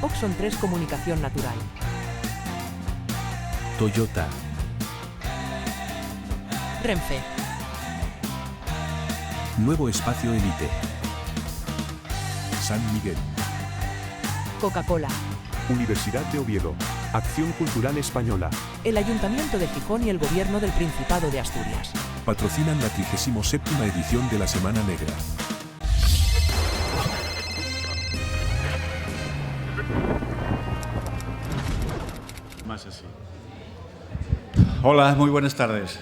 Oxon 3 Comunicación Natural. Toyota. Renfe. Nuevo Espacio Elite. San Miguel. Coca-Cola. Universidad de Oviedo. Acción Cultural Española. El Ayuntamiento de Gijón y el Gobierno del Principado de Asturias. Patrocinan la 37ª edición de la Semana Negra. Más así. Hola, muy buenas tardes.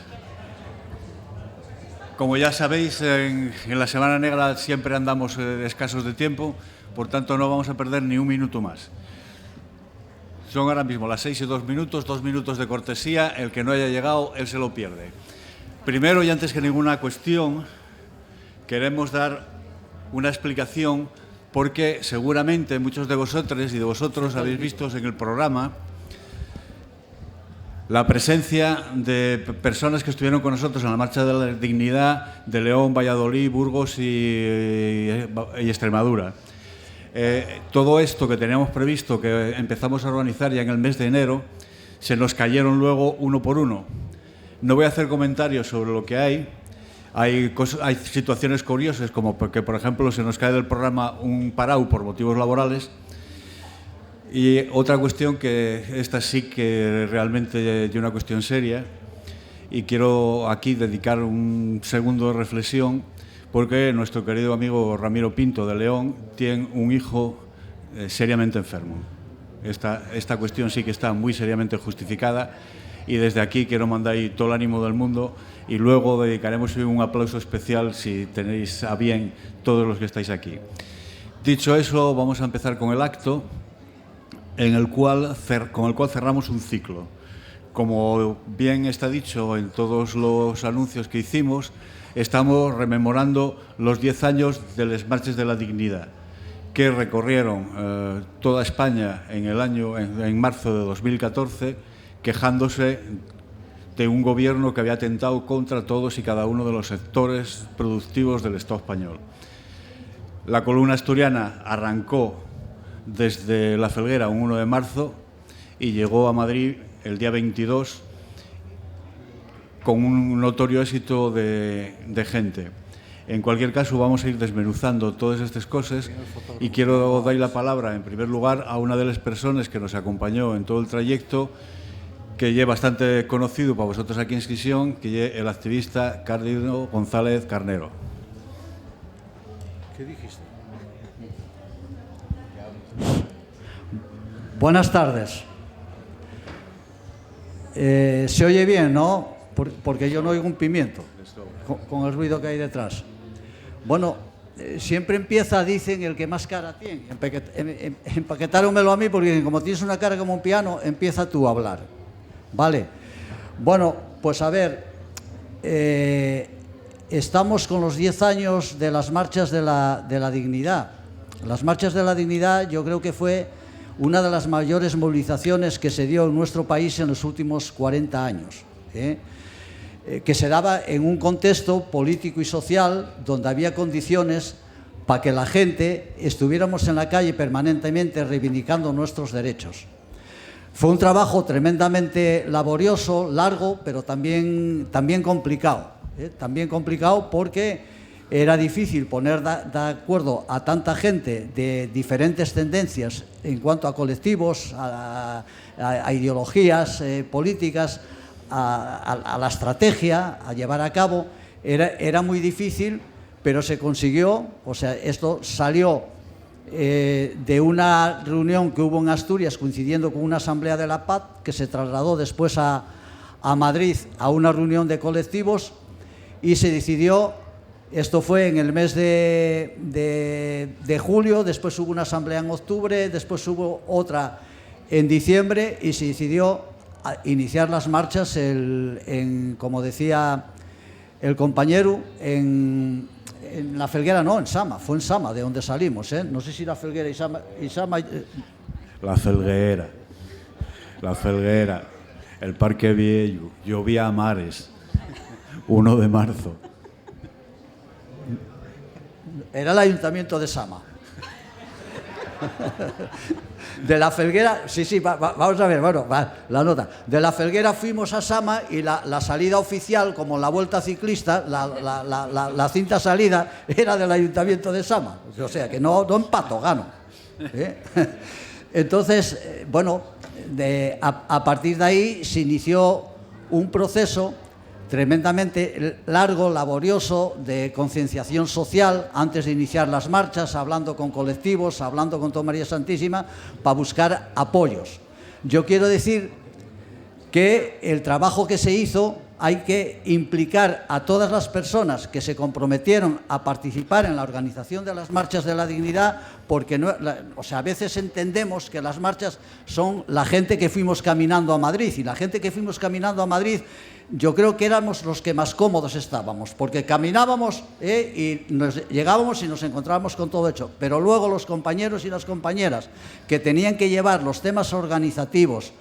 Como ya sabéis, en la Semana Negra siempre andamos escasos de tiempo, por tanto no vamos a perder ni un minuto más. Son ahora mismo las 6:02, 2 minutos de cortesía. El que no haya llegado, él se lo pierde. Primero y antes que ninguna cuestión, queremos dar una explicación porque seguramente muchos de vosotros y de vosotros habéis visto en el programa la presencia de personas que estuvieron con nosotros en la Marcha de la Dignidad de León, Valladolid, Burgos y Extremadura. Todo esto que teníamos previsto, que empezamos a organizar ya en el mes de enero, se nos cayeron luego uno por uno. No voy a hacer comentarios sobre lo que hay. Hay situaciones curiosas, como que, por ejemplo, se nos cae del programa un parau por motivos laborales. Y otra cuestión que esta sí que realmente es una cuestión seria, y quiero aquí dedicar un segundo de reflexión, porque nuestro querido amigo Ramiro Pinto de León tiene un hijo seriamente enfermo. Esta cuestión sí que está muy seriamente justificada y desde aquí quiero mandar ahí todo el ánimo del mundo y luego dedicaremos un aplauso especial si tenéis a bien todos los que estáis aquí. Dicho eso, vamos a empezar con el acto con el cual cerramos un ciclo. Como bien está dicho en todos los anuncios que hicimos, estamos rememorando los 10 años de las Marchas de la Dignidad, que recorrieron toda España en marzo de 2014, quejándose de un gobierno que había atentado contra todos y cada uno de los sectores productivos del Estado español. La columna asturiana arrancó desde La Felguera un 1 de marzo y llegó a Madrid el día 22 con un notorio éxito de gente. En cualquier caso, vamos a ir desmenuzando todas estas cosas y quiero dar la palabra, en primer lugar, a una de las personas que nos acompañó en todo el trayecto, que es bastante conocido para vosotros aquí en Gijón, que es el activista Cándido González Carnero. ¿Qué dijiste? Buenas tardes. Se oye bien, ¿no? Porque yo no oigo un pimiento con el ruido que hay detrás. Bueno, siempre empieza, dicen, el que más cara tiene. Empaquetármelo a mí porque como tienes una cara como un piano, empieza tú a hablar. Vale. Bueno, pues a ver, estamos con los 10 años de las Marchas de la Dignidad. Las Marchas de la Dignidad yo creo que fue una de las mayores movilizaciones que se dio en nuestro país en los últimos 40 años, que se daba en un contexto político y social donde había condiciones para que la gente estuviéramos en la calle permanentemente reivindicando nuestros derechos. Fue un trabajo tremendamente laborioso, largo, pero también complicado. También complicado porque era difícil poner de acuerdo a tanta gente de diferentes tendencias en cuanto a colectivos, a ideologías políticas, a la estrategia, a llevar a cabo. Era muy difícil, pero se consiguió. O sea, esto salió de una reunión que hubo en Asturias coincidiendo con una asamblea de la paz que se trasladó después a Madrid a una reunión de colectivos y se decidió. Esto fue en el mes de julio, después hubo una asamblea en octubre, después hubo otra en diciembre y se decidió iniciar las marchas, como decía el compañero, en La Felguera, no, en Sama, fue en Sama de donde salimos, ¿eh? No sé si La Felguera y Sama La Felguera, el Parque Viejo, llovía a mares, 1 de marzo. Era el Ayuntamiento de Sama. De la Felguera, sí, vamos a ver, bueno, la nota. De la Felguera fuimos a Sama y la salida oficial, como la vuelta ciclista, la cinta salida era del Ayuntamiento de Sama. O sea, que no empato, gano. Entonces, bueno, a partir de ahí se inició un proceso tremendamente largo, laborioso, de concienciación social, antes de iniciar las marchas, hablando con colectivos, hablando con Toda María Santísima, para buscar apoyos. Yo quiero decir que el trabajo que se hizo hay que implicar a todas las personas que se comprometieron a participar en la organización de las marchas de la dignidad, porque a veces entendemos que las marchas son la gente que fuimos caminando a Madrid, y la gente que fuimos caminando a Madrid yo creo que éramos los que más cómodos estábamos, porque caminábamos y llegábamos y nos encontrábamos con todo hecho, pero luego los compañeros y las compañeras que tenían que llevar los temas organizativos,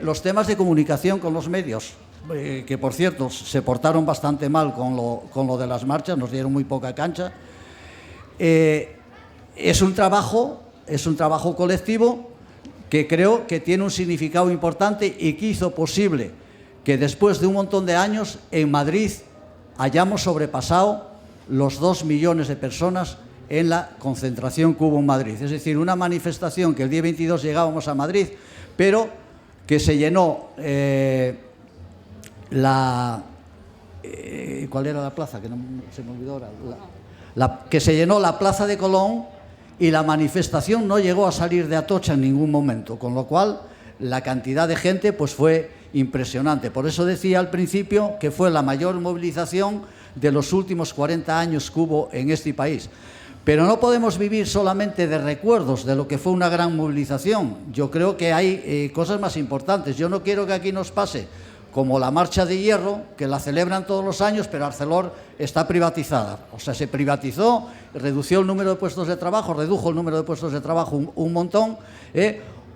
los temas de comunicación con los medios, que por cierto se portaron bastante mal con lo de las marchas, nos dieron muy poca cancha. Es un trabajo colectivo que creo que tiene un significado importante y que hizo posible que después de un montón de años en Madrid hayamos sobrepasado los 2 millones de personas en la concentración que hubo en Madrid. Es decir, una manifestación que el día 22 llegábamos a Madrid, pero que se llenó ¿cuál era la plaza? Que no se me olvidó ahora. Que se llenó la Plaza de Colón, y la manifestación no llegó a salir de Atocha en ningún momento, con lo cual la cantidad de gente pues fue impresionante. Por eso decía al principio que fue la mayor movilización de los últimos 40 años que hubo en este país. Pero no podemos vivir solamente de recuerdos de lo que fue una gran movilización. Yo creo que hay cosas más importantes. Yo no quiero que aquí nos pase como la Marcha de Hierro, que la celebran todos los años, pero Arcelor está privatizada. O sea, se privatizó, redució el número de puestos de trabajo, redujo el número de puestos de trabajo un montón,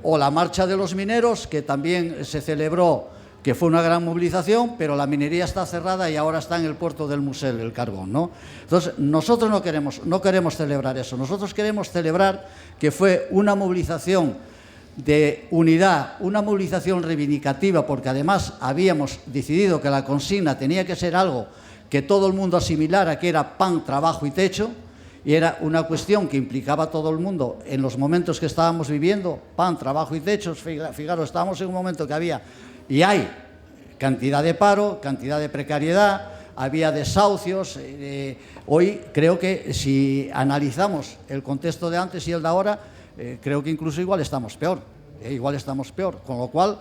o la Marcha de los Mineros, que también se celebró, que fue una gran movilización, pero la minería está cerrada y ahora está en el puerto del Musel, el carbón, ¿no? Entonces, nosotros no queremos celebrar eso. Nosotros queremos celebrar que fue una movilización de unidad, una movilización reivindicativa, porque además habíamos decidido que la consigna tenía que ser algo que todo el mundo asimilara, que era pan, trabajo y techo, y era una cuestión que implicaba a todo el mundo en los momentos que estábamos viviendo, pan, trabajo y techo. Fijaros, estábamos en un momento que había y hay cantidad de paro, cantidad de precariedad, había desahucios. Hoy creo que si analizamos el contexto de antes y el de ahora, creo que incluso igual estamos peor, con lo cual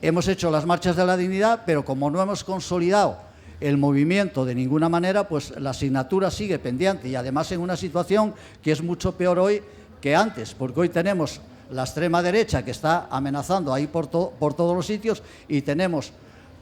hemos hecho las marchas de la dignidad, pero como no hemos consolidado el movimiento de ninguna manera, pues la asignatura sigue pendiente, y además en una situación que es mucho peor hoy que antes, porque hoy tenemos la extrema derecha que está amenazando ahí por todos los sitios, y tenemos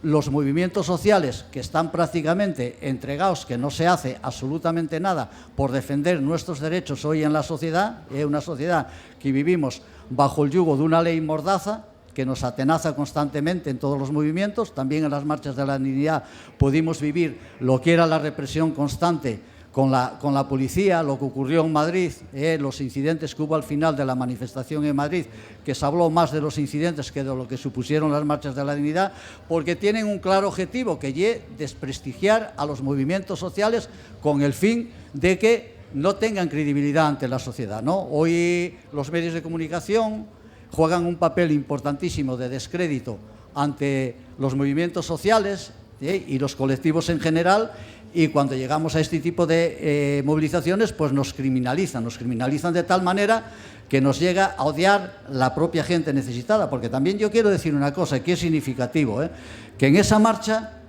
los movimientos sociales que están prácticamente entregados, que no se hace absolutamente nada por defender nuestros derechos hoy en la sociedad, una sociedad que vivimos bajo el yugo de una ley mordaza que nos atenaza constantemente en todos los movimientos. También en las marchas de la dignidad pudimos vivir lo que era la represión constante con la policía, lo que ocurrió en Madrid, los incidentes que hubo al final de la manifestación en Madrid, que se habló más de los incidentes que de lo que supusieron las marchas de la dignidad, porque tienen un claro objetivo, que es desprestigiar a los movimientos sociales con el fin de que no tengan credibilidad ante la sociedad, ¿no? Hoy los medios de comunicación juegan un papel importantísimo de descrédito ante los movimientos sociales y los colectivos en general, y cuando llegamos a este tipo de movilizaciones, pues nos criminalizan de tal manera que nos llega a odiar la propia gente necesitada. Porque también yo quiero decir una cosa que es significativo, que en esa marcha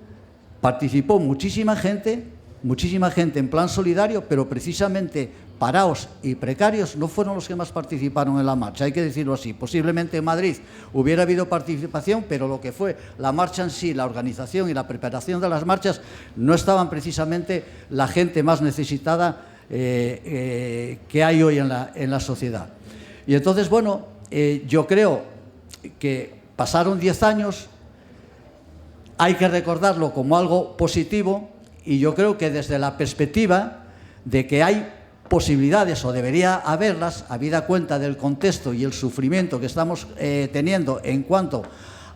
participó muchísima gente en plan solidario, pero precisamente parados y precarios no fueron los que más participaron en la marcha, hay que decirlo así. Posiblemente en Madrid hubiera habido participación, pero lo que fue la marcha en sí, la organización y la preparación de las marchas, no estaban precisamente la gente más necesitada que hay hoy en la sociedad. Y entonces, bueno, yo creo que pasaron 10 años, hay que recordarlo como algo positivo, y yo creo que desde la perspectiva de que hay posibilidades, o debería haberlas, habida cuenta del contexto y el sufrimiento que estamos teniendo en cuanto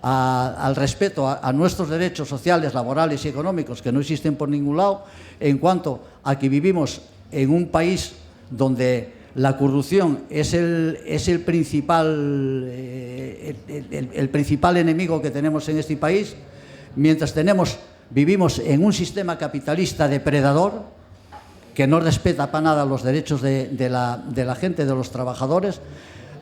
al respeto a nuestros derechos sociales, laborales y económicos, que no existen por ningún lado, en cuanto a que vivimos en un país donde la corrupción es el principal enemigo que tenemos en este país, mientras vivimos en un sistema capitalista depredador que no respeta para nada los derechos de la gente, de los trabajadores,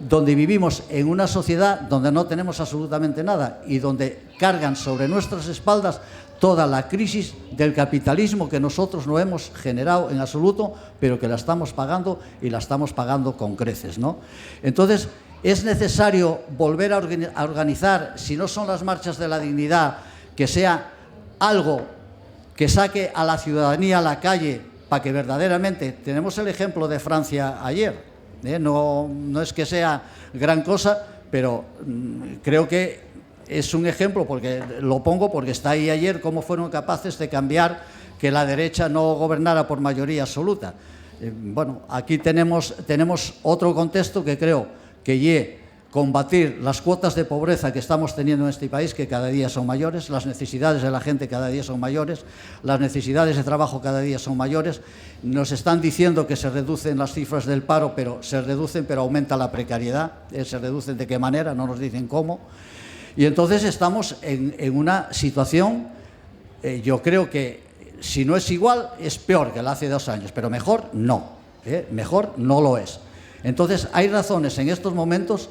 donde vivimos en una sociedad donde no tenemos absolutamente nada y donde cargan sobre nuestras espaldas toda la crisis del capitalismo que nosotros no hemos generado en absoluto, pero que la estamos pagando, y la estamos pagando con creces, ¿no? Entonces, es necesario volver a organizar, si no son las marchas de la dignidad, que sea algo que saque a la ciudadanía a la calle, para que verdaderamente, tenemos el ejemplo de Francia ayer, no es que sea gran cosa, pero creo que es un ejemplo, porque lo pongo porque está ahí ayer, cómo fueron capaces de cambiar que la derecha no gobernara por mayoría absoluta. Bueno, aquí tenemos otro contexto que creo que combatir las cuotas de pobreza que estamos teniendo en este país, que cada día son mayores, las necesidades de la gente cada día son mayores, las necesidades de trabajo cada día son mayores. Nos están diciendo que se reducen las cifras del paro, pero aumenta la precariedad. ¿Se reducen de qué manera? No nos dicen cómo. Y entonces estamos en una situación, yo creo que si no es igual, es peor que la hace 2 años, pero mejor no, mejor no lo es. Entonces hay razones en estos momentos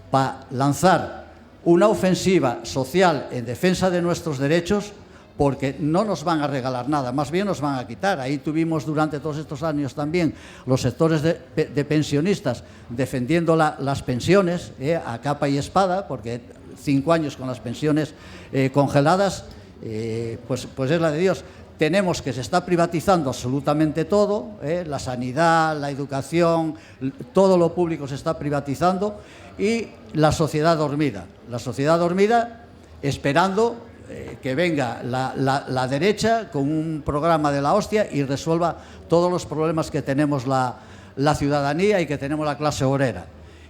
para lanzar una ofensiva social en defensa de nuestros derechos, porque no nos van a regalar nada, más bien nos van a quitar. Ahí tuvimos durante todos estos años también los sectores de pensionistas defendiendo las pensiones a capa y espada, porque 5 años con las pensiones congeladas, pues es la de Dios. Tenemos que se está privatizando absolutamente todo, la sanidad, la educación, todo lo público se está privatizando, y la sociedad dormida esperando que venga la derecha con un programa de la hostia y resuelva todos los problemas que tenemos la ciudadanía y que tenemos la clase obrera.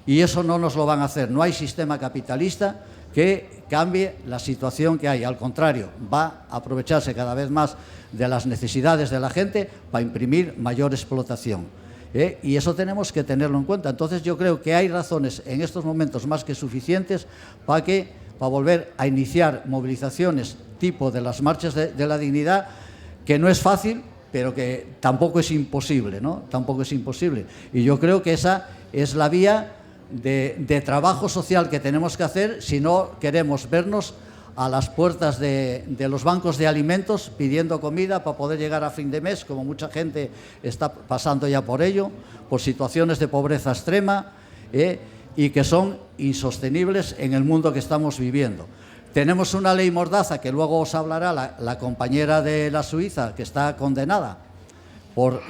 Y eso no nos lo van a hacer. No hay sistema capitalista que cambie la situación que hay. Al contrario, va a aprovecharse cada vez más de las necesidades de la gente para imprimir mayor explotación. Y eso tenemos que tenerlo en cuenta. Entonces yo creo que hay razones en estos momentos más que suficientes para volver a iniciar movilizaciones tipo de las marchas de la dignidad, que no es fácil, pero que tampoco es imposible, ¿no? Tampoco es imposible. Y yo creo que esa es la vía de trabajo social que tenemos que hacer si no queremos vernos a las puertas de los bancos de alimentos pidiendo comida para poder llegar a fin de mes, como mucha gente está pasando ya por ello, por situaciones de pobreza extrema, y que son insostenibles en el mundo que estamos viviendo. Tenemos una ley mordaza, que luego os hablará la compañera de la Suiza, que está condenada por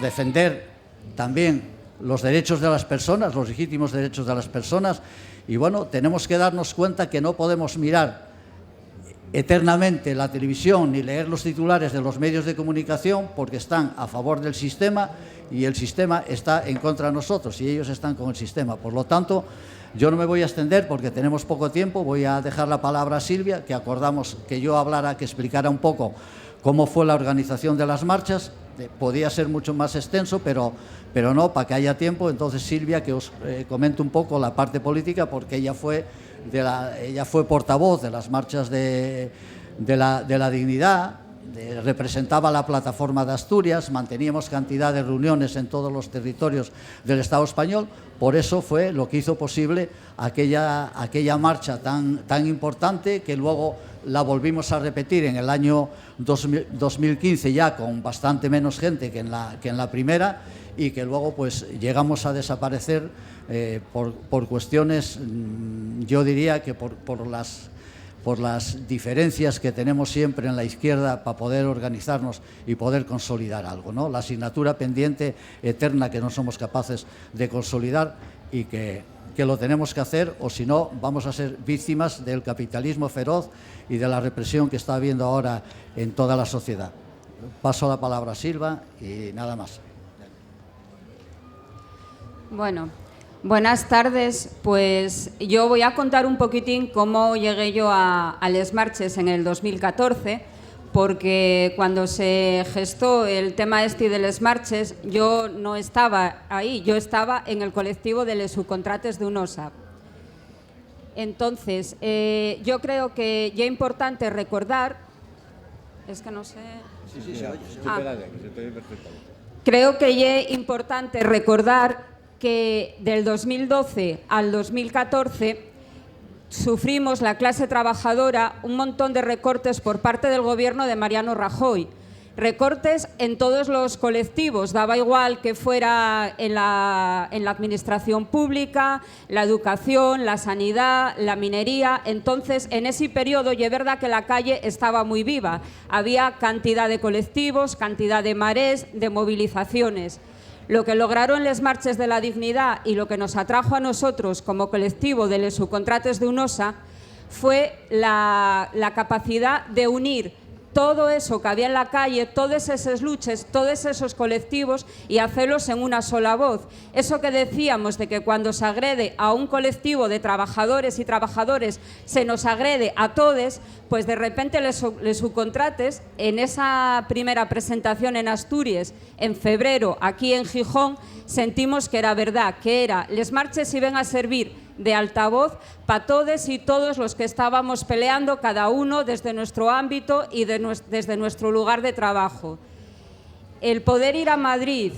defender también los derechos de las personas, los legítimos derechos de las personas. Y bueno, tenemos que darnos cuenta que no podemos mirar eternamente la televisión ni leer los titulares de los medios de comunicación, porque están a favor del sistema y el sistema está en contra de nosotros y ellos están con el sistema. Por lo tanto, yo no me voy a extender porque tenemos poco tiempo. Voy a dejar la palabra a Silvia, que acordamos que yo hablara, que explicara un poco cómo fue la organización de las marchas. Podía ser mucho más extenso, pero no, para que haya tiempo. Entonces Silvia, que os comente un poco la parte política, porque ella fue portavoz de las marchas de la dignidad, representaba la plataforma de Asturias, manteníamos cantidad de reuniones en todos los territorios del Estado español. Por eso fue lo que hizo posible aquella marcha tan importante, que luego la volvimos a repetir en el año 2015, ya con bastante menos gente que en la primera, y que luego pues llegamos a desaparecer por cuestiones, yo diría que por las diferencias que tenemos siempre en la izquierda para poder organizarnos y poder consolidar algo, ¿no? La asignatura pendiente eterna que no somos capaces de consolidar y que lo tenemos que hacer, o si no vamos a ser víctimas del capitalismo feroz y de la represión que está habiendo ahora en toda la sociedad. Paso la palabra a Silva y nada más. Bueno, buenas tardes. Pues yo voy a contar un poquitín cómo llegué yo a Les Marches en el 2014, porque cuando se gestó el tema este de Les Marches, yo no estaba ahí, yo estaba en el colectivo de les subcontrates de UNOSA. Entonces, yo creo que ya es importante recordar, es que no sé... Sí, se oye. Creo que ya es importante recordar que del 2012 al 2014 sufrimos la clase trabajadora un montón de recortes por parte del gobierno de Mariano Rajoy. Recortes en todos los colectivos, daba igual que fuera en la administración pública, la educación, la sanidad, la minería. Entonces, en ese periodo, y es verdad que la calle estaba muy viva. Había cantidad de colectivos, cantidad de marés, de movilizaciones. Lo que lograron Les Marches de la Dignidad y lo que nos atrajo a nosotros como colectivo de les subcontrates de UNOSA fue la capacidad de unir todo eso que había en la calle, todas esas luchas, todos esos colectivos y hacerlos en una sola voz. Eso que decíamos de que cuando se agrede a un colectivo de trabajadores y trabajadores se nos agrede a todos, pues de repente les subcontrates, en esa primera presentación en Asturias, en febrero, aquí en Gijón, sentimos que era verdad, que era Les Marches iban a servir de altavoz para todos y todos los que estábamos peleando, cada uno desde nuestro ámbito y desde nuestro lugar de trabajo. El poder ir a Madrid,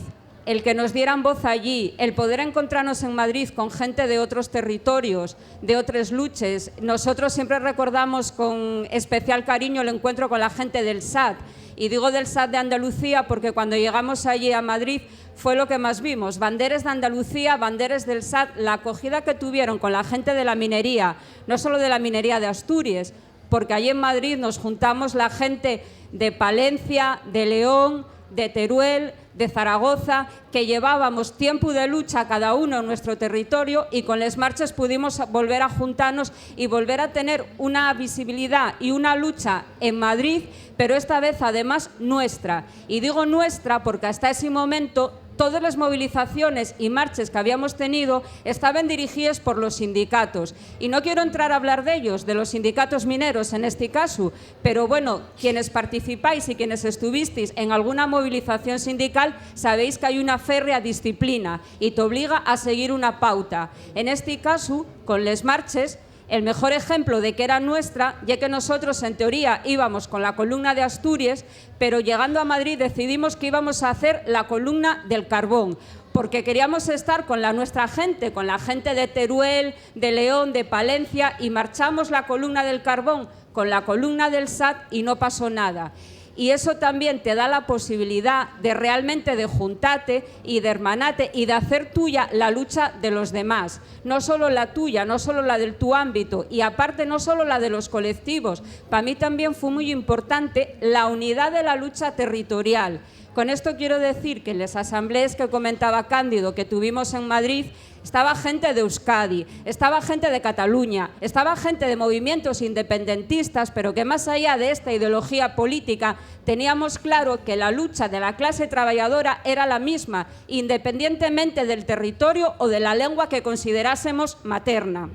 el que nos dieran voz allí, el poder encontrarnos en Madrid con gente de otros territorios, de otras luchas. Nosotros siempre recordamos con especial cariño el encuentro con la gente del SAT. Y digo del SAT de Andalucía porque cuando llegamos allí a Madrid fue lo que más vimos, banderas de Andalucía, banderas del SAT, la acogida que tuvieron con la gente de la minería, no solo de la minería de Asturias, porque allí en Madrid nos juntamos la gente de Palencia, de León, de Teruel, de Zaragoza, que llevábamos tiempo de lucha cada uno en nuestro territorio y con Les Marches pudimos volver a juntarnos y volver a tener una visibilidad y una lucha en Madrid, pero esta vez además nuestra. Y digo nuestra porque hasta ese momento todas las movilizaciones y marches que habíamos tenido estaban dirigidas por los sindicatos. Y no quiero entrar a hablar de ellos, de los sindicatos mineros en este caso, pero bueno, quienes participáis y quienes estuvisteis en alguna movilización sindical sabéis que hay una férrea disciplina y te obliga a seguir una pauta. En este caso, con Les Marches, el mejor ejemplo de que era nuestra, ya que nosotros en teoría íbamos con la columna de Asturias, pero llegando a Madrid decidimos que íbamos a hacer la columna del carbón, porque queríamos estar con nuestra gente, con la gente de Teruel, de León, de Palencia, y marchamos la columna del carbón con la columna del SAT y no pasó nada. Y eso también te da la posibilidad de realmente de juntarte y de hermanate y de hacer tuya la lucha de los demás. No solo la tuya, no solo la de tu ámbito y aparte no solo la de los colectivos. Para mí también fue muy importante la unidad de la lucha territorial. Con esto quiero decir que en las asambleas que comentaba Cándido que tuvimos en Madrid, estaba gente de Euskadi, estaba gente de Cataluña, estaba gente de movimientos independentistas, pero que más allá de esta ideología política teníamos claro que la lucha de la clase trabajadora era la misma, independientemente del territorio o de la lengua que considerásemos materna.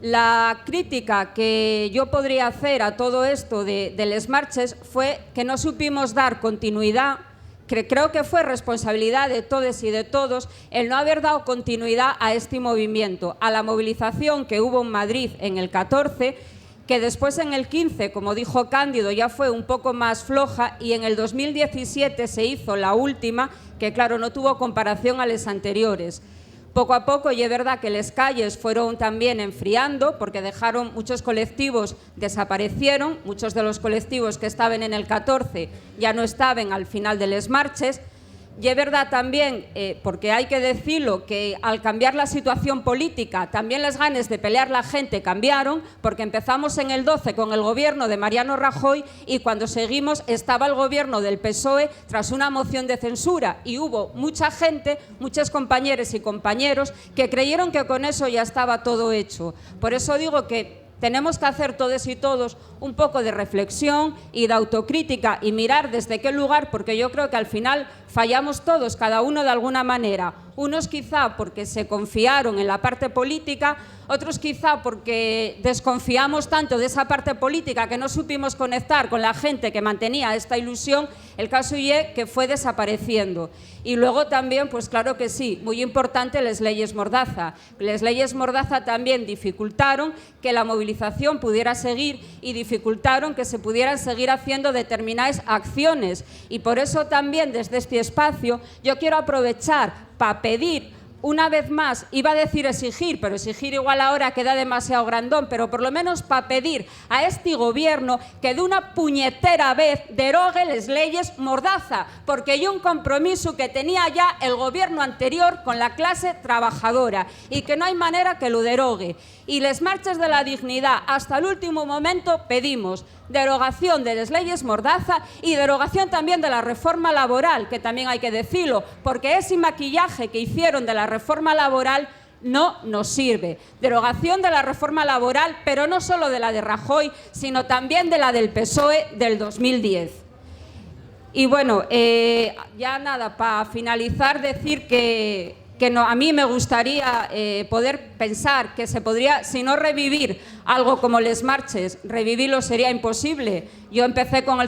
La crítica que yo podría hacer a todo esto de Les Marches fue que no supimos dar continuidad. Creo que fue responsabilidad de todos y de todos el no haber dado continuidad a este movimiento, a la movilización que hubo en Madrid en el 14, que después en el 15, como dijo Cándido, ya fue un poco más floja y en el 2017 se hizo la última, que claro, no tuvo comparación a las anteriores. Poco a poco, y es verdad que las calles fueron también enfriando porque dejaron muchos colectivos, desaparecieron, muchos de los colectivos que estaban en el 14 ya no estaban al final de Les Marches. Y es verdad también, porque hay que decirlo, que al cambiar la situación política, también las ganas de pelear la gente cambiaron, porque empezamos en el 12 con el gobierno de Mariano Rajoy y cuando seguimos estaba el gobierno del PSOE tras una moción de censura y hubo mucha gente, muchos compañeros y compañeros que creyeron que con eso ya estaba todo hecho. Por eso digo que tenemos que hacer todos y todos un poco de reflexión y de autocrítica y mirar desde qué lugar, porque yo creo que al final fallamos todos, cada uno de alguna manera, Unos quizá porque se confiaron en la parte política, otros quizá porque desconfiamos tanto de esa parte política que no supimos conectar con la gente que mantenía esta ilusión. El caso es que fue desapareciendo. Y luego también, pues claro que sí, muy importante, las leyes Mordaza. Las leyes Mordaza también dificultaron que la movilización pudiera seguir y dificultaron que se pudieran seguir haciendo determinadas acciones. Y por eso también desde este espacio yo quiero aprovechar para pedir una vez más, iba a decir exigir, pero exigir igual ahora queda demasiado grandón, pero por lo menos para pedir a este gobierno que de una puñetera vez derogue las leyes Mordaza, porque hay un compromiso que tenía ya el gobierno anterior con la clase trabajadora y que no hay manera que lo derogue. Y las marchas de la dignidad, hasta el último momento pedimos derogación de las leyes Mordaza y derogación también de la reforma laboral, que también hay que decirlo, porque ese maquillaje que hicieron de la reforma laboral no nos sirve. Derogación de la reforma laboral, pero no solo de la de Rajoy, sino también de la del PSOE del 2010. Y bueno, ya nada, para finalizar, decir que no, a mí me gustaría poder pensar que se podría, si no revivir algo como les marches, revivirlo sería imposible. Yo empecé con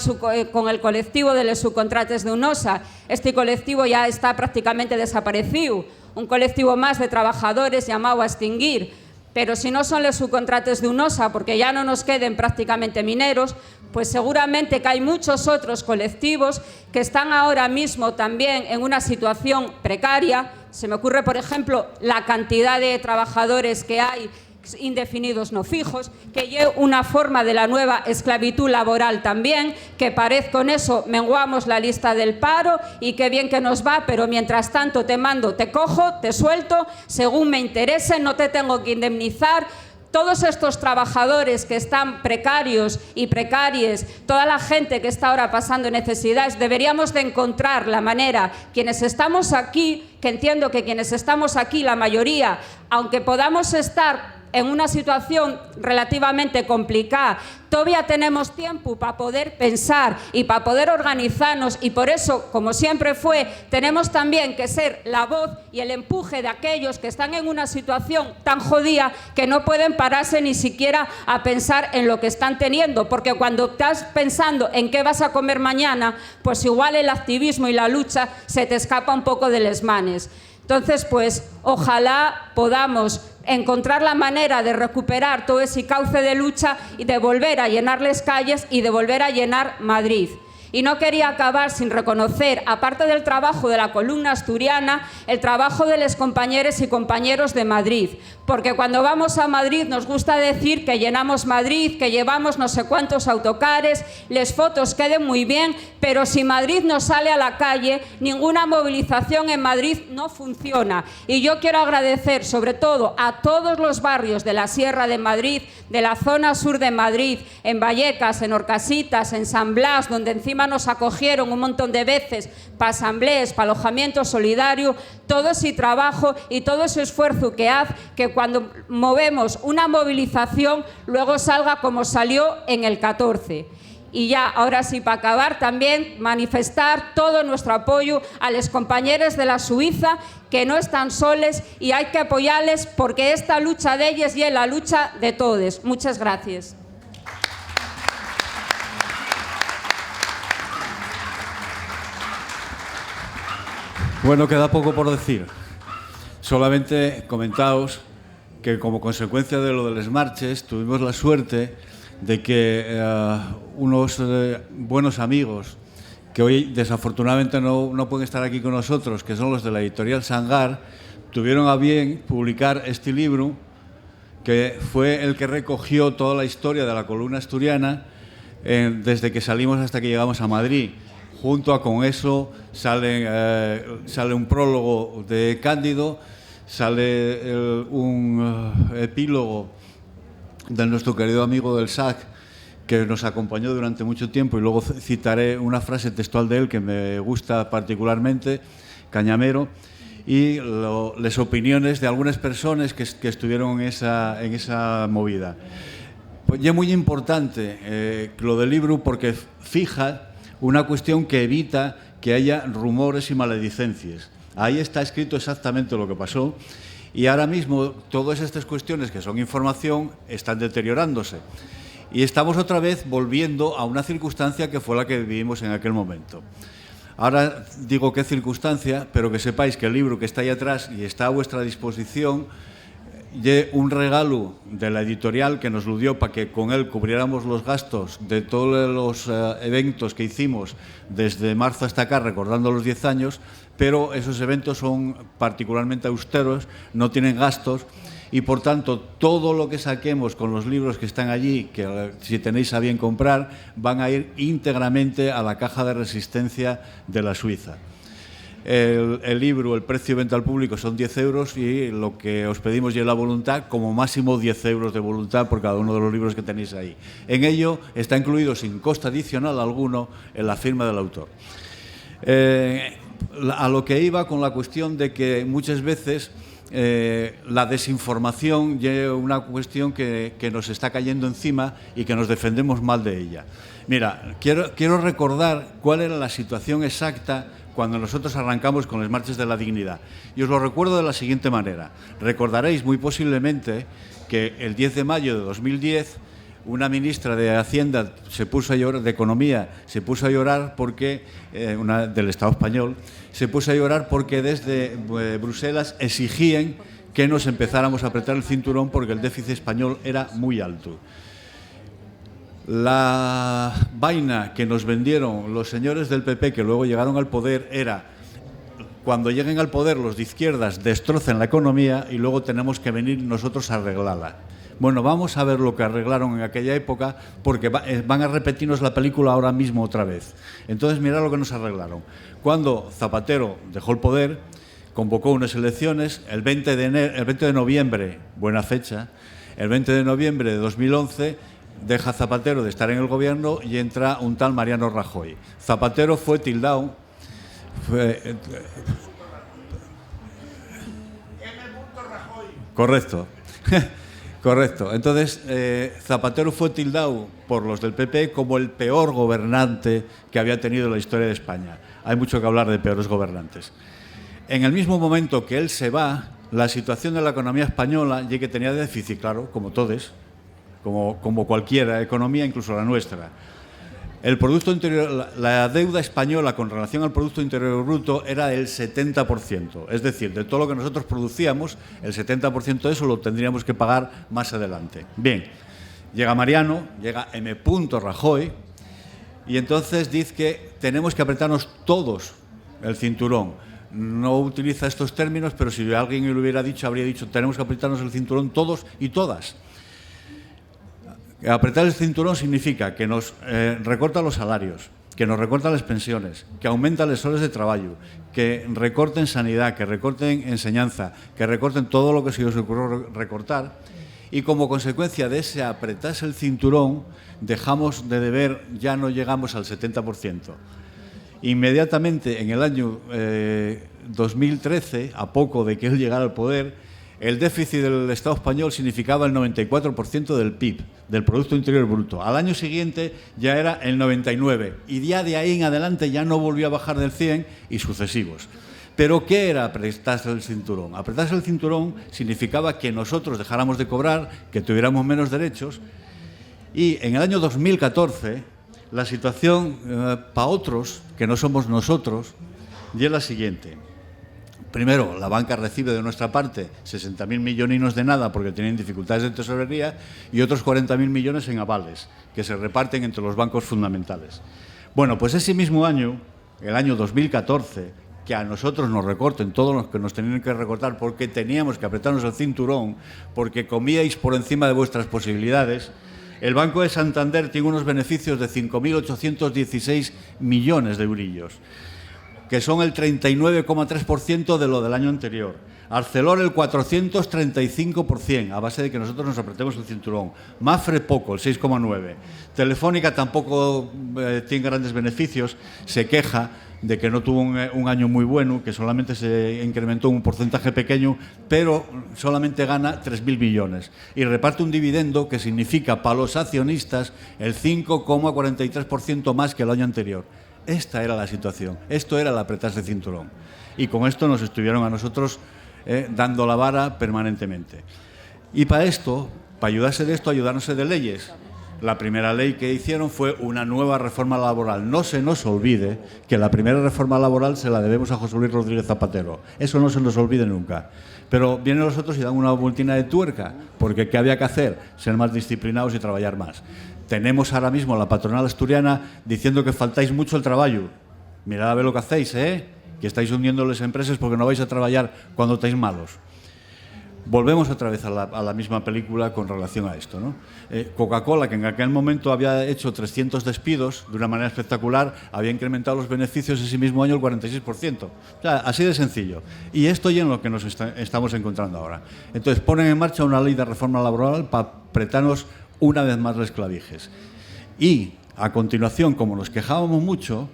el colectivo de les subcontrates de UNOSA. Este colectivo ya está prácticamente desaparecido. Un colectivo más de trabajadores llamado a extinguir. Pero si no son los subcontrates de UNOSA, porque ya no nos queden prácticamente mineros, pues seguramente que hay muchos otros colectivos que están ahora mismo también en una situación precaria. Se me ocurre, por ejemplo, la cantidad de trabajadores que hay indefinidos no fijos, que lleve una forma de la nueva esclavitud laboral también, que con eso menguamos la lista del paro y qué bien que nos va, pero mientras tanto te mando, te cojo, te suelto, según me interese, no te tengo que indemnizar. Todos estos trabajadores que están precarios y precarias, toda la gente que está ahora pasando necesidades, deberíamos de encontrar la manera, quienes estamos aquí, que entiendo que quienes estamos aquí, la mayoría, aunque podamos estar en una situación relativamente complicada, todavía tenemos tiempo para poder pensar y para poder organizarnos, y por eso, como siempre fue, tenemos también que ser la voz y el empuje de aquellos que están en una situación tan jodida que no pueden pararse ni siquiera a pensar en lo que están teniendo, porque cuando estás pensando en qué vas a comer mañana, pues igual el activismo y la lucha se te escapa un poco de las manos. Entonces, pues, ojalá podamos encontrar la manera de recuperar todo ese cauce de lucha y de volver a llenar las calles y de volver a llenar Madrid. Y no quería acabar sin reconocer, aparte del trabajo de la columna asturiana, el trabajo de los compañeros y compañeros de Madrid. Porque cuando vamos a Madrid nos gusta decir que llenamos Madrid, que llevamos no sé cuántos autocares, las fotos queden muy bien, pero si Madrid no sale a la calle, ninguna movilización en Madrid no funciona. Y yo quiero agradecer sobre todo a todos los barrios de la Sierra de Madrid, de la zona sur de Madrid, en Vallecas, en Orcasitas, en San Blas, donde encima nos acogieron un montón de veces para asambleas, para alojamiento solidario, todo ese trabajo y todo ese esfuerzo que hace que cuando movemos una movilización luego salga como salió en el 14. Y ya, ahora sí, para acabar, también manifestar todo nuestro apoyo a los compañeros de la Suiza que no están soles y hay que apoyarles porque esta lucha de ellos y es la lucha de todos. Muchas gracias. Bueno, queda poco por decir. Solamente comentaos que como consecuencia de lo de los marches tuvimos la suerte de que unos buenos amigos que hoy desafortunadamente no pueden estar aquí con nosotros, que son los de la editorial Sangar, tuvieron a bien publicar este libro que fue el que recogió toda la historia de la columna asturiana desde que salimos hasta que llegamos a Madrid. Junto a con eso sale un prólogo de Cándido, sale un epílogo de nuestro querido amigo del SAC, que nos acompañó durante mucho tiempo, y luego citaré una frase textual de él que me gusta particularmente, Cañamero, y las opiniones de algunas personas que estuvieron en esa movida. Pues ya es muy importante lo del libro porque fija una cuestión que evita que haya rumores y maledicencias. Ahí está escrito exactamente lo que pasó y ahora mismo todas estas cuestiones que son información están deteriorándose. Y estamos otra vez volviendo a una circunstancia que fue la que vivimos en aquel momento. Ahora digo qué circunstancia, pero que sepáis que el libro que está ahí atrás y está a vuestra disposición, de un regalo de la editorial que nos lo dio para que con él cubriéramos los gastos de todos los eventos que hicimos desde marzo hasta acá, recordando los 10 años, pero esos eventos son particularmente austeros, no tienen gastos, y por tanto todo lo que saquemos con los libros que están allí, que si tenéis a bien comprar, van a ir íntegramente a la caja de resistencia de la Suiza. El libro, el precio de venta al público son 10 euros y lo que os pedimos es la voluntad, como máximo 10 euros de voluntad por cada uno de los libros que tenéis ahí. En ello está incluido sin coste adicional alguno en la firma del autor. A lo que iba con la cuestión de que muchas veces la desinformación es una cuestión que nos está cayendo encima y que nos defendemos mal de ella. Mira, quiero recordar cuál era la situación exacta cuando nosotros arrancamos con las marchas de la dignidad. Y os lo recuerdo de la siguiente manera. Recordaréis muy posiblemente que el 10 de mayo de 2010 una ministra de Hacienda se puso a llorar, de Economía, se puso a llorar porque, del Estado español, se puso a llorar porque desde Bruselas exigían que nos empezáramos a apretar el cinturón porque el déficit español era muy alto. La vaina que nos vendieron los señores del PP que luego llegaron al poder era: cuando lleguen al poder los de izquierdas destrocen la economía y luego tenemos que venir nosotros a arreglarla. Bueno, vamos a ver lo que arreglaron en aquella época porque van a repetirnos la película ahora mismo otra vez. Entonces, mirad lo que nos arreglaron. Cuando Zapatero dejó el poder, convocó unas elecciones el 20 de noviembre, buena fecha, el 20 de noviembre de 2011, deja Zapatero de estar en el gobierno y entra un tal Mariano Rajoy. Zapatero fue tildado... Correcto. Correcto. Entonces, Zapatero fue tildado por los del PP como el peor gobernante que había tenido la historia de España. Hay mucho que hablar de peores gobernantes. En el mismo momento que él se va, la situación de la economía española, ya que tenía déficit, claro, como todos, como cualquier economía, incluso la nuestra. El Producto Interior, la deuda española con relación al Producto Interior Bruto era del 70%. Es decir, de todo lo que nosotros producíamos, el 70% de eso lo tendríamos que pagar más adelante. Bien, llega Mariano, llega M. Rajoy, y entonces dice que tenemos que apretarnos todos el cinturón. No utiliza estos términos, pero si alguien lo hubiera dicho, habría dicho tenemos que apretarnos el cinturón todos y todas. Apretar el cinturón significa que nos recorta los salarios, que nos recorta las pensiones, que aumenta las horas de trabajo, que recorten sanidad, que recorten enseñanza, que recorten todo lo que se os ocurrió recortar. Y como consecuencia de ese apretarse el cinturón, dejamos de deber, ya no llegamos al 70%. Inmediatamente, en el año 2013, a poco de que él llegara al poder, el déficit del Estado español significaba el 94% del PIB, del Producto Interior Bruto. Al año siguiente ya era el 99% y ya de ahí en adelante ya no volvió a bajar del 100% y sucesivos. ¿Pero qué era apretarse el cinturón? Apretarse el cinturón significaba que nosotros dejáramos de cobrar, que tuviéramos menos derechos, y en el año 2014 la situación para otros, que no somos nosotros, y es la siguiente. Primero, la banca recibe de nuestra parte 60.000 milloninos de nada porque tienen dificultades de tesorería y otros 40.000 millones en avales que se reparten entre los bancos fundamentales. Bueno, pues ese mismo año, el año 2014, que a nosotros nos recorten todo lo que nos tenían que recortar porque teníamos que apretarnos el cinturón, porque comíais por encima de vuestras posibilidades, el Banco de Santander tiene unos beneficios de 5.816 millones de eurillos, que son el 39,3% de lo del año anterior. Arcelor el 435%, a base de que nosotros nos apretemos el cinturón. Mafre poco, el 6,9%. Telefónica tampoco tiene grandes beneficios, se queja de que no tuvo un año muy bueno, que solamente se incrementó un porcentaje pequeño, pero solamente gana 3.000 millones. Y reparte un dividendo que significa para los accionistas el 5,43% más que el año anterior. Esta era la situación, esto era el apretarse el cinturón. Y con esto nos estuvieron a nosotros dando la vara permanentemente. Y para esto, para ayudarse de esto, ayudándose de leyes. La primera ley que hicieron fue una nueva reforma laboral. No se nos olvide que la primera reforma laboral se la debemos a José Luis Rodríguez Zapatero. Eso no se nos olvide nunca. Pero vienen los otros y dan una vueltina de tuerca, porque ¿qué había que hacer? Ser más disciplinados y trabajar más. Tenemos ahora mismo a la patronal asturiana diciendo que faltáis mucho el trabajo. Mirad a ver lo que hacéis, que estáis hundiendo las empresas porque no vais a trabajar cuando estáis malos. Volvemos otra vez a la misma película con relación a esto, ¿no? Coca-Cola, que en aquel momento había hecho 300 despidos de una manera espectacular, había incrementado los beneficios ese mismo año el 46%. O sea, así de sencillo. Y esto es en lo que nos estamos encontrando ahora. Entonces, ponen en marcha una ley de reforma laboral para apretarnos una vez más los clavijes. Y, a continuación, como nos quejábamos mucho,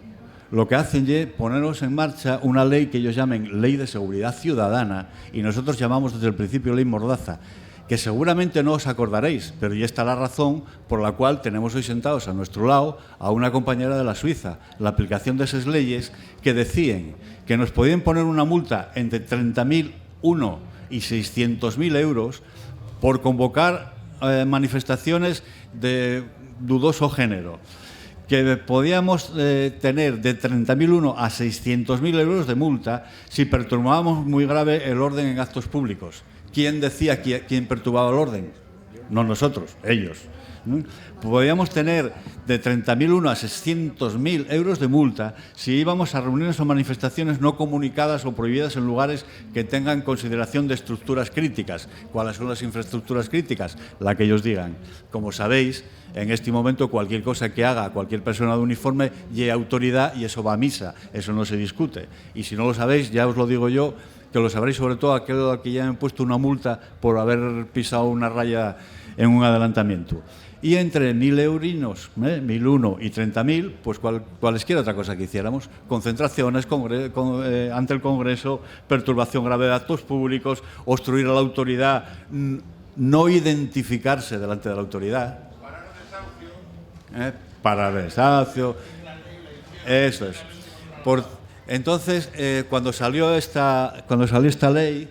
lo que hacen es ponernos en marcha una ley que ellos llamen Ley de Seguridad Ciudadana, y nosotros llamamos desde el principio Ley Mordaza, que seguramente no os acordaréis, pero ya está la razón por la cual tenemos hoy sentados a nuestro lado a una compañera de la Suiza, la aplicación de esas leyes que decían que nos podían poner una multa entre 30.001 y 600.000 euros por convocar manifestaciones de dudoso género, que podíamos tener de 30.001 a 600.000 euros de multa si perturbábamos muy grave el orden en actos públicos. ¿Quién decía quién perturbaba el orden? No nosotros, ellos. Podíamos tener de 30.001 a 600.000 euros de multa si íbamos a reuniones o manifestaciones no comunicadas o prohibidas en lugares que tengan consideración de estructuras críticas. ¿Cuáles son las infraestructuras críticas? La que ellos digan. Como sabéis, en este momento cualquier cosa que haga cualquier persona de uniforme lleva autoridad y eso va a misa, eso no se discute. Y si no lo sabéis, ya os lo digo yo, que lo sabréis sobre todo aquel al que ya han puesto una multa por haber pisado una raya en un adelantamiento. Y entre 1.000 eurinos, 1.001 y 30.000, pues cualesquiera otra cosa que hiciéramos, concentraciones ante el Congreso, perturbación grave de actos públicos, obstruir a la autoridad, no identificarse delante de la autoridad. Para desahucio. Eso es. Entonces, cuando salió esta ley,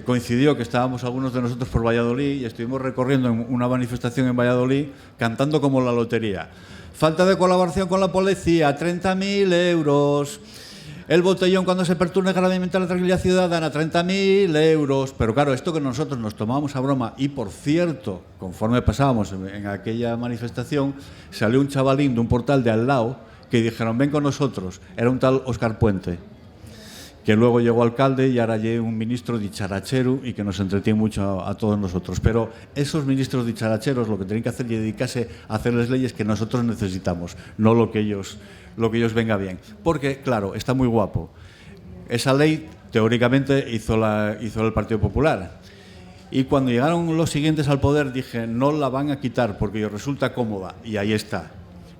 coincidió que estábamos algunos de nosotros por Valladolid y estuvimos recorriendo en una manifestación en Valladolid cantando como la lotería. Falta de colaboración con la policía, 30.000 euros. El botellón cuando se perturbe gravemente la tranquilidad ciudadana, 30.000 euros. Pero claro, esto que nosotros nos tomábamos a broma, y por cierto, conforme pasábamos en aquella manifestación, salió un chavalín de un portal de al lado que dijeron, ven con nosotros. Era un tal Óscar Puente, que luego llegó alcalde y ahora llega un ministro dicharachero y que nos entretiene mucho a todos nosotros. Pero esos ministros dicharacheros lo que tienen que hacer es dedicarse a hacerles leyes que nosotros necesitamos, no lo que ellos venga bien. Porque, claro, está muy guapo. Esa ley, teóricamente, hizo el Partido Popular. Y cuando llegaron los siguientes al poder, dije, no la van a quitar porque ellos resulta cómoda. Y ahí está.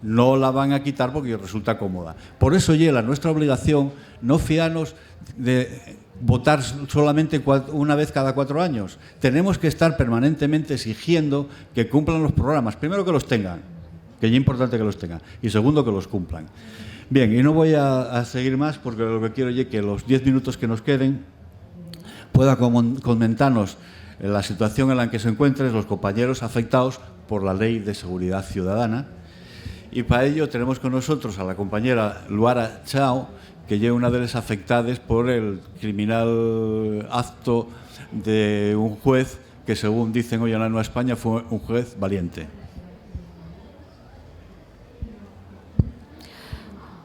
No la van a quitar porque ellos resulta cómoda. Por eso llega nuestra obligación no fiarnos de votar solamente una vez cada 4 años. Tenemos que estar permanentemente exigiendo que cumplan los programas. Primero, que los tengan, que es importante que los tengan. Y segundo, que los cumplan. Bien, y no voy a seguir más porque lo que quiero es que los 10 minutos que nos queden pueda comentarnos la situación en la que se encuentren los compañeros afectados por la Ley de Seguridad Ciudadana. Y para ello tenemos con nosotros a la compañera Luara Chao, que lleva una de las afectadas por el criminal acto de un juez que, según dicen hoy en la Nueva España, fue un juez valiente.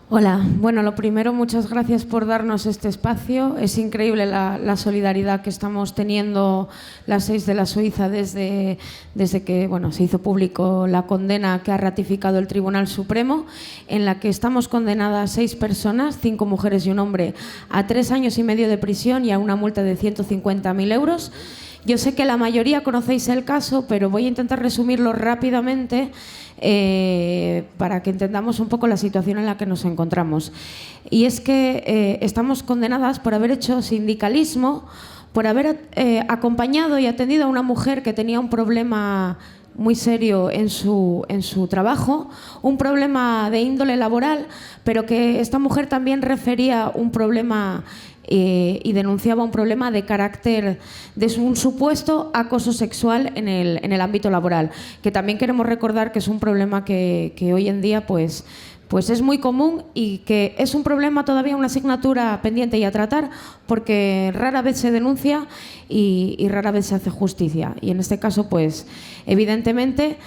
Hola, bueno, lo primero, muchas gracias por darnos este espacio. Es increíble la solidaridad que estamos teniendo las 6 de la Suiza desde que se hizo público la condena que ha ratificado el Tribunal Supremo, en la que estamos condenadas 6 personas, 5 mujeres y un hombre, a 3 años y medio de prisión y a una multa de 150.000 euros. Yo sé que la mayoría conocéis el caso, pero voy a intentar resumirlo rápidamente para que entendamos un poco la situación en la que nos encontramos. Y es que estamos condenadas por haber hecho sindicalismo, por haber acompañado y atendido a una mujer que tenía un problema muy serio en su trabajo, un problema de índole laboral, pero que esta mujer también refería un problema y denunciaba un problema de carácter de un supuesto acoso sexual en el ámbito laboral, que también queremos recordar que es un problema que hoy en día pues es muy común y que es un problema todavía, una asignatura pendiente y a tratar, porque rara vez se denuncia y rara vez se hace justicia. Y en este caso, pues evidentemente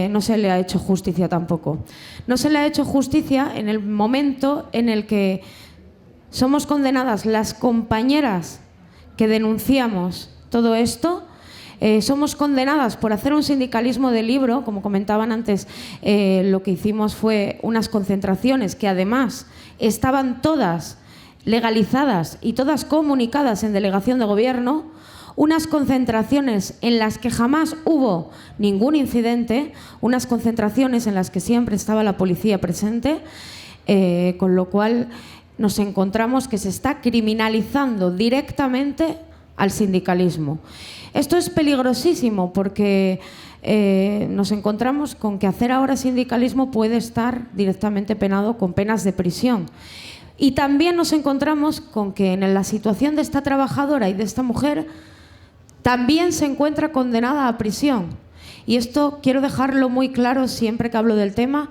no se le ha hecho justicia tampoco. No se le ha hecho justicia en el momento en el que somos condenadas las compañeras que denunciamos todo esto. Somos condenadas por hacer un sindicalismo de libro, como comentaban antes, lo que hicimos fue unas concentraciones que además estaban todas legalizadas y todas comunicadas en delegación de gobierno, unas concentraciones en las que jamás hubo ningún incidente, unas concentraciones en las que siempre estaba la policía presente, con lo cual nos encontramos que se está criminalizando directamente al sindicalismo. Esto es peligrosísimo porque nos encontramos con que hacer ahora sindicalismo puede estar directamente penado con penas de prisión. Y también nos encontramos con que en la situación de esta trabajadora y de esta mujer también se encuentra condenada a prisión. Y esto quiero dejarlo muy claro siempre que hablo del tema,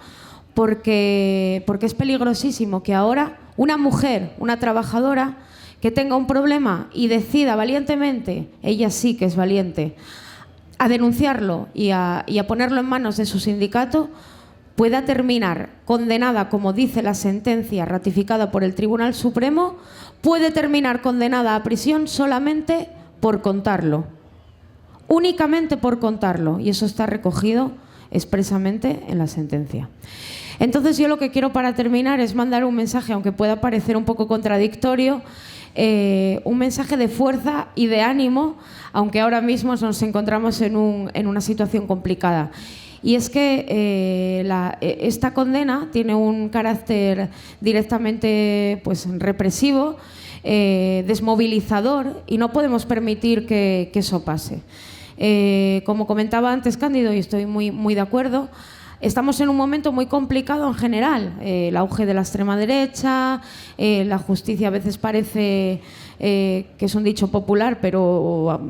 porque es peligrosísimo que ahora una mujer, una trabajadora, que tenga un problema y decida valientemente, ella sí que es valiente, a denunciarlo y a ponerlo en manos de su sindicato, pueda terminar condenada, como dice la sentencia ratificada por el Tribunal Supremo, puede terminar condenada a prisión solamente por contarlo, únicamente por contarlo, y eso está recogido expresamente en la sentencia. Entonces yo lo que quiero para terminar es mandar un mensaje, aunque pueda parecer un poco contradictorio, un mensaje de fuerza y de ánimo, aunque ahora mismo nos encontramos en una situación complicada. Y es que esta condena tiene un carácter directamente pues, represivo, desmovilizador, y no podemos permitir que eso pase. Como comentaba antes Cándido, y estoy muy de acuerdo, estamos en un momento muy complicado en general. El auge de la extrema derecha, la justicia a veces parece que es un dicho popular, pero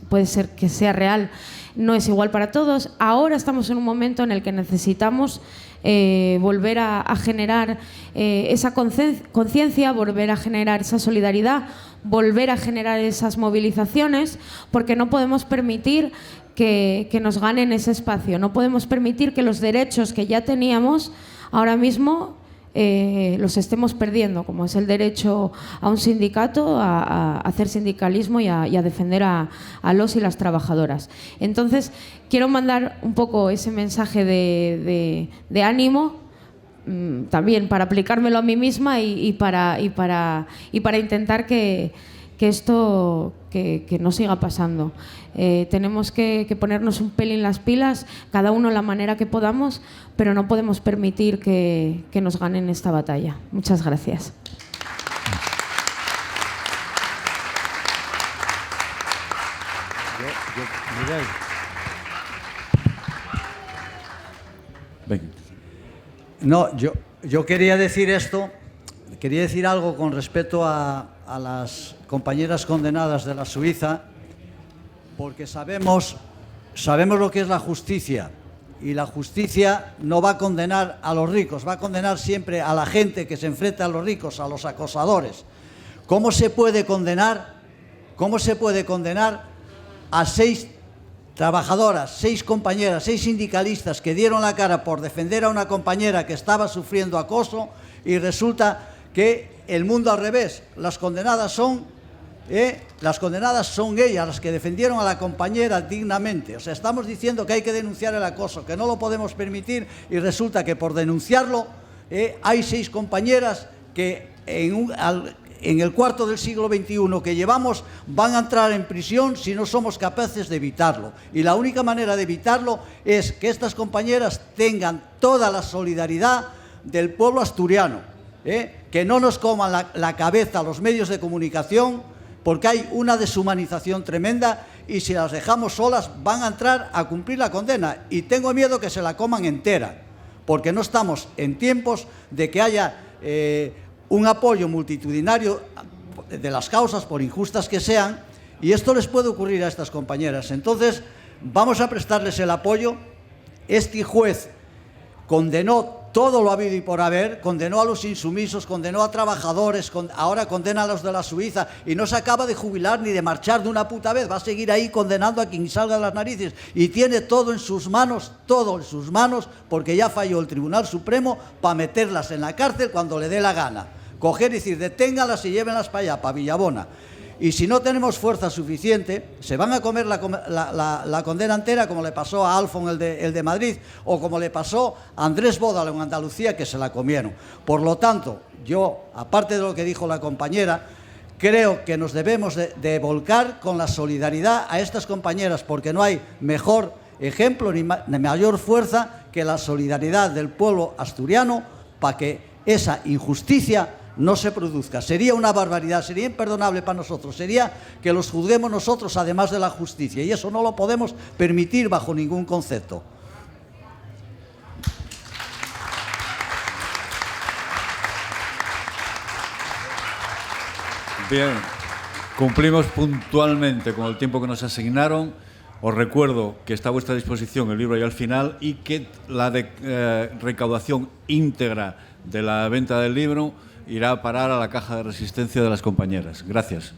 puede ser que sea real. No es igual para todos. Ahora estamos en un momento en el que necesitamos volver a generar esa conciencia, volver a generar esa solidaridad, volver a generar esas movilizaciones, porque no podemos permitir que nos ganen ese espacio. No podemos permitir que los derechos que ya teníamos ahora mismo los estemos perdiendo, como es el derecho a un sindicato, a hacer sindicalismo y a defender a los y las trabajadoras. Entonces, quiero mandar un poco ese mensaje de ánimo, también para aplicármelo a mí misma y para intentar que esto que no siga pasando. Tenemos que ponernos un pelín las pilas, cada uno la manera que podamos, pero no podemos permitir que nos ganen esta batalla. Muchas gracias. No, yo quería decir esto, quería decir algo con respecto a las compañeras condenadas de la Suiza, porque sabemos lo que es la justicia, y la justicia no va a condenar a los ricos, va a condenar siempre a la gente que se enfrenta a los ricos, a los acosadores. ¿Cómo se puede condenar a 6 trabajadoras, 6 compañeras, 6 sindicalistas que dieron la cara por defender a una compañera que estaba sufriendo acoso, y resulta que el mundo al revés? Las condenadas son ellas, las que defendieron a la compañera dignamente. O sea, estamos diciendo que hay que denunciar el acoso, que no lo podemos permitir, y resulta que por denunciarlo hay 6 compañeras que en el cuarto del siglo XXI que llevamos van a entrar en prisión si no somos capaces de evitarlo. Y la única manera de evitarlo es que estas compañeras tengan toda la solidaridad del pueblo asturiano, que no nos coman la cabeza los medios de comunicación, porque hay una deshumanización tremenda y si las dejamos solas van a entrar a cumplir la condena y tengo miedo que se la coman entera, porque no estamos en tiempos de que haya un apoyo multitudinario de las causas, por injustas que sean, y esto les puede ocurrir a estas compañeras. Entonces, vamos a prestarles el apoyo. Este juez condenó todo lo habido y por haber, condenó a los insumisos, condenó a trabajadores, ahora condena a los de la Suiza y no se acaba de jubilar ni de marchar de una puta vez, va a seguir ahí condenando a quien salga de las narices y tiene todo en sus manos, porque ya falló el Tribunal Supremo para meterlas en la cárcel cuando le dé la gana. Coger y decir, deténgalas y llévenlas para allá, para Villabona. Y si no tenemos fuerza suficiente, se van a comer la condena entera, como le pasó a Alfon, el de Madrid, o como le pasó a Andrés Bódalo en Andalucía, que se la comieron. Por lo tanto, yo, aparte de lo que dijo la compañera, creo que nos debemos de volcar con la solidaridad a estas compañeras, porque no hay mejor ejemplo ni mayor fuerza que la solidaridad del pueblo asturiano para que esa injusticia no se produzca. Sería una barbaridad, sería imperdonable para nosotros, sería que los juzguemos nosotros además de la justicia, y eso no lo podemos permitir bajo ningún concepto. Bien, cumplimos puntualmente con el tiempo que nos asignaron. Os recuerdo que está a vuestra disposición el libro ahí al final y que la recaudación íntegra de la venta del libro irá a parar a la caja de resistencia de las compañeras. Gracias.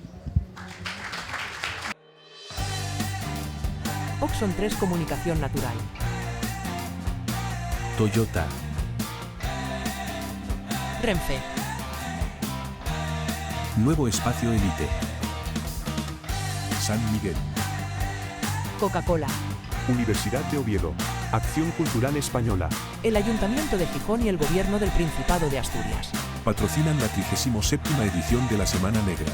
Oxon 3 Comunicación Natural. Toyota. Renfe. Nuevo Espacio Elite. San Miguel. Coca-Cola. Universidad de Oviedo. Acción Cultural Española. El Ayuntamiento de Gijón y el Gobierno del Principado de Asturias. Patrocinan la 37ª edición de la Semana Negra.